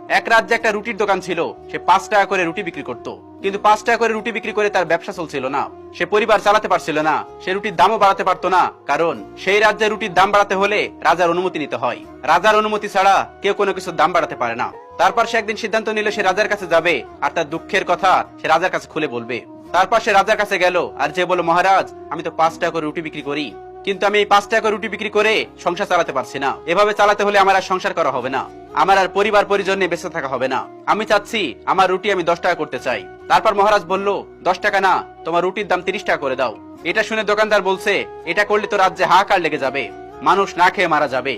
এক রাজ্যে একটা রুটির দোকান ছিল। সে 5 টাকা করে রুটি বিক্রি করত, কিন্তু 5 টাকা করে রুটি বিক্রি করে তার ব্যবসা চলছিল না। সে পরিবার চালাতে পারছিল না। সে রুটির দামও বাড়াতে পারতো না, কারণ সেই রাজ্যে রুটির দাম বাড়াতে হলে রাজার অনুমতি নিতে হয়। রাজার অনুমতি ছাড়া কেউ কোনো কিছুর দাম বাড়াতে পারে না। তারপর সে একদিন সিদ্ধান্ত নিল সে রাজার কাছে যাবে আর তার দুঃখের কথা সে রাজার কাছে খুলে বলবে। তারপর সে রাজার কাছে গেল আর যে বলল, মহারাজ, আমি তো 5 টাকা করে রুটি বিক্রি করি, কিন্তু আমি এই 5 টাকা করে রুটি বিক্রি করে সংসার চালাতে পারছি না। এভাবে চালাতে হলে আমার আর সংসার করা হবে না, আমার আর পরিবার পরিজন নিয়ে বেঁচে থাকা হবে না। আমি চাচ্ছি আমার রুটি আমি 10 টাকা করতে চাই। তারপর মহারাজ বলল, 10 টাকা না, তোমার রুটির দাম 30 টাকা করে দাও। এটা শুনে দোকানদার বলছে, এটা করলে তো রাজ্যে হাহাকার লেগে যাবে, মানুষ না খেয়ে মারা যাবে,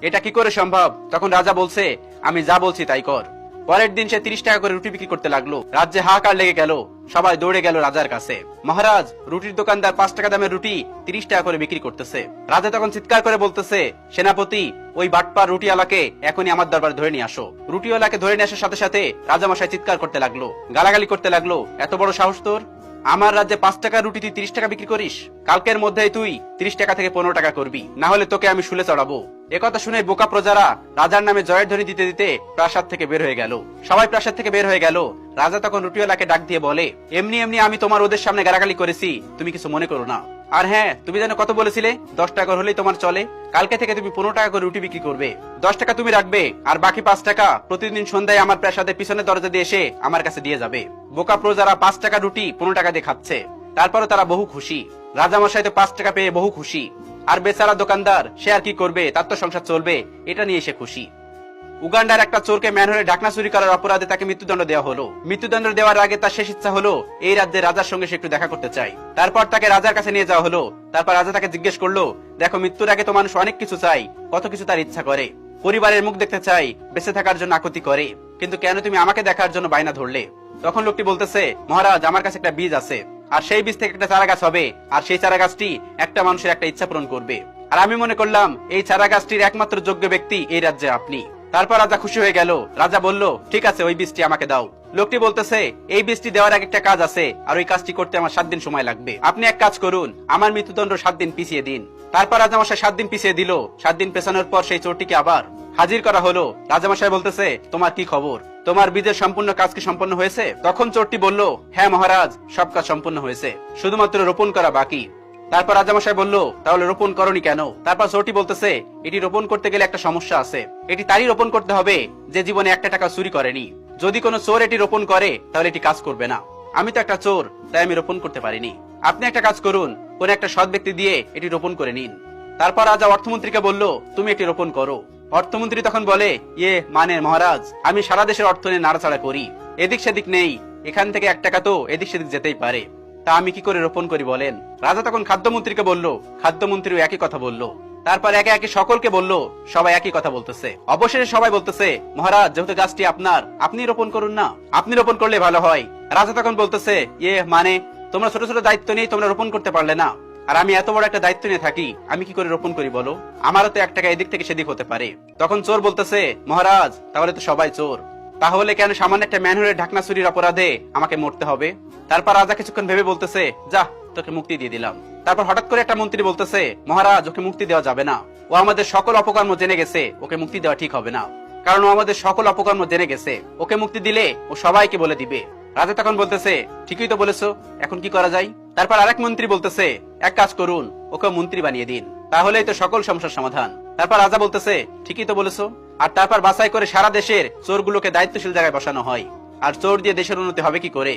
এটা কি করে সম্ভব? তখন রাজা বলছে, আমি যা বলছি তাই কর। পরের দিন সে 30 টাকা করে রুটি বিক্রি করতে লাগলো। রাজ্যে হাহাকার লেগে গেল, সবাই দৌড়ে গেল রাজার কাছে। মহারাজ, রুটির দোকানদার 5 টাকা দামের রুটি 30 টাকা করে বিক্রি করতেছে। রাজা তখন চিৎকার করে বলতেছে, সেনাপতি, ওই বাটপার রুটিওয়ালাকে এখনই আমার দরবারে ধরে নিয়ে আসো। রুটিওয়ালাকে ধরে নিয়ে আসার সাথে সাথে রাজামশাই চিৎকার করতে লাগলো, গালাগালি করতে লাগলো, এত বড় সাহস তোর! আমার রাজ্যে 5 টাকার রুটি তুই 30 টাকা বিক্রি করিস? কালকের মধ্যেই তুই 30 টাকা থেকে 15 টাকা করবি, না হলে তোকে আমি শুলে চড়াবো। একথা শুনে বোকা প্রজারা রাজার নামে জয়ের ধ্বনি দিতে দিতে প্রাসাদ থেকে বের হয়ে গেল। সবাই প্রাসাদ থেকে বের হয়ে গেল। রাজা তখন রুটিওয়ালাকে ডাক দিয়ে বলে, এমনি এমনি আমি তোমার ওদের সামনে গালাগালি করেছি, তুমি কিছু মনে করো না। আর হ্যাঁ, তুমি যেন কত বলেছিলে, 10 টাকা হলেই তোমার চলে। কালকে থেকে তুমি 15 টাকা করে রুটি বিক্রি করবে। 10 টাকা তুমি রাখবে, আর বাকি 5 টাকা প্রতিদিন সন্ধ্যায় আমার প্রাসাদের পিছনের দরজা দিয়ে এসে আমার কাছে দিয়ে যাবে। বোকা প্রজারা 5 টাকা রুটি 15 টাকা দিয়ে খাচ্ছে। তারপরও তারা বহু খুশি। রাজামশাই তো 5 টাকা পেয়ে বহু খুশি। আর বেচারা দোকানদার, সে আর কি করবে, তার তো সংসার চলবে, এটা নিয়ে সে খুশি। উগান্ডার একটা চোরকে ম্যানহোলে ঢাকনা চুরি করার অপরাধে তাকে মৃত্যুদণ্ড দেওয়া হলো। মৃত্যুদণ্ড দেওয়ার আগে তার শেষ ইচ্ছা হলো এই রাজ্যের রাজার সঙ্গে সে একটু দেখা করতে চাই। তারপর তাকে রাজার কাছে নিয়ে যাওয়া হলো। তারপর রাজা তাকে জিজ্ঞেস করলো, দেখো, মৃত্যুর আগে তো মানুষ অনেক কিছু চাই, কত কিছু তার ইচ্ছা করে, পরিবারের মুখ দেখতে চাই, বেঁচে থাকার জন্য আকুতি করে, কিন্তু কেন তুমি আমাকে দেখার জন্য বায়না ধরলে? তখন লোকটি বলতেছে, মহারাজ, আমার কাছে একটা বীজ আছে, আর সেই বীজ থেকে একটা চারা গাছ হবে, আর সেই চারা গাছটি একটা মানুষের একটা ইচ্ছা পূরণ করবে। আর আমি মনে করলাম এই চারা গাছটির একমাত্র যোগ্য ব্যক্তি এই রাজ্যে আপনি। তারপর রাজা খুশি হয়ে গেল। রাজা বলল, ঠিক আছে, ওই বীজটি আমাকে দাও। লোকটি বলতেছে, এই বীজটি দেওয়ার আগে একটা কাজ আছে, আর ওই কাজটি করতে আমার 7 দিন সময় লাগবে। আপনি এক কাজ করুন, আমার মৃত্যুদণ্ড 7 দিন পিছিয়ে দিন। তারপর রাজামশাই 7 দিন পিছিয়ে দিল। 7 দিন পেছানোর পর সেই চোরটিকে আবার হাজির করা হলো। রাজামশাই বলতেছে, তোমার কি খবর? তোমার বীজের সম্পূর্ণ কাজ কি সম্পন্ন হয়েছে? তখন চোরটি বলল, হ্যাঁ মহারাজ, সব কাজ সম্পূর্ণ হয়েছে, শুধুমাত্র রোপণ করা বাকি। তারপর রাজামশাই বলল, তাহলে রোপণ করনি কেন? তারপর চোরটি বলতেছে, এটি রোপণ করতে গেলে একটা সমস্যা আছে। এটি তারই রোপণ করতে হবে যে জীবনে একটা টাকা চুরি করেনি। যদি কোনো চোর এটি রোপণ করে তাহলে এটি কাজ করবে না। আমি তো একটা চোর, তাই আমি রোপণ করতে পারিনি। আপনি একটা কাজ করুন, কোন একটা সৎ ব্যক্তি দিয়ে এটি রোপণ করে নিন। তারপর রাজা অর্থমন্ত্রীকে বলল, তুমি এটি রোপণ করো। অর্থমন্ত্রী তখন বলে, মানে মহারাজ, আমি সারা দেশের অর্থ নিয়ে নাড়াচাড়া করি, এদিক সেদিক নেই, এখান থেকে 1 টাকা তো এদিক সেদিক যেতেই পারে, তা আমি কি করে রোপণ করি বলেন? রাজা তখন খাদ্যমন্ত্রীকে বলল, খাদ্যমন্ত্রীও একই কথা বলল। তারপর একে একে সকলকে বলল, সবাই একই কথা বলতেছে। অবশেষে সবাই বলতেছে, মহারাজ, যেহেতু গাছটি আপনার, আপনি রোপণ করুন না, আপনি রোপণ করলে ভালো হয়। রাজা তখন বলতেছে, মানে তোমরা ছোট ছোট দায়িত্ব নিয়ে তোমরা রোপণ করতে পারলে না, আর আমি এত বড় একটা দায়িত্ব নিয়ে থাকি, আমি কি করে রোপণ করি বলো? আমারও তো 1 টাকা এদিক থেকে সেদিক হতে পারে। তখন চোর বলতেছে, মহারাজ, তাহলে তো সবাই চোর, তাহলে কেন সামান্য একটা ম্যানহোলের ঢাকনা চুরির অপরাধে আমাকে মরতে হবে? তারপর রাজা কিছুক্ষণ ভেবে বলতেছে, যা, তোকে মুক্তি দিয়ে দিলাম। তারপর হঠাৎ করে একটা মন্ত্রী বলতেছে, মহারাজ, ওকে মুক্তি দেওয়া যাবে না, ও আমাদের সকল অপকর্ম জেনে গেছে, ওকে মুক্তি দেওয়া ঠিক হবে না, কারণ ও আমাদের সকল অপকর্ম জেনে গেছে, ওকে মুক্তি দিলে ও সবাইকে বলে দিবে। রাজা তখন বলতেছে, ঠিকই তো বলেছো, এখন কি করা যায়? তারপর আরেক মন্ত্রী বলতেছে, এক কাজ করুন, ওকে মন্ত্রী বানিয়ে দিন, তাহলেই তো সকল সমস্যার সমাধান। তারপর রাজা বলতেছে, ঠিকই তো বলেছো। আর তারপর বাছাই করে সারা দেশের চোরগুলোকে দায়িত্বশীল জায়গায় বসানো হয়। আর চোর দিয়ে দেশের উন্নতি হবে কি করে?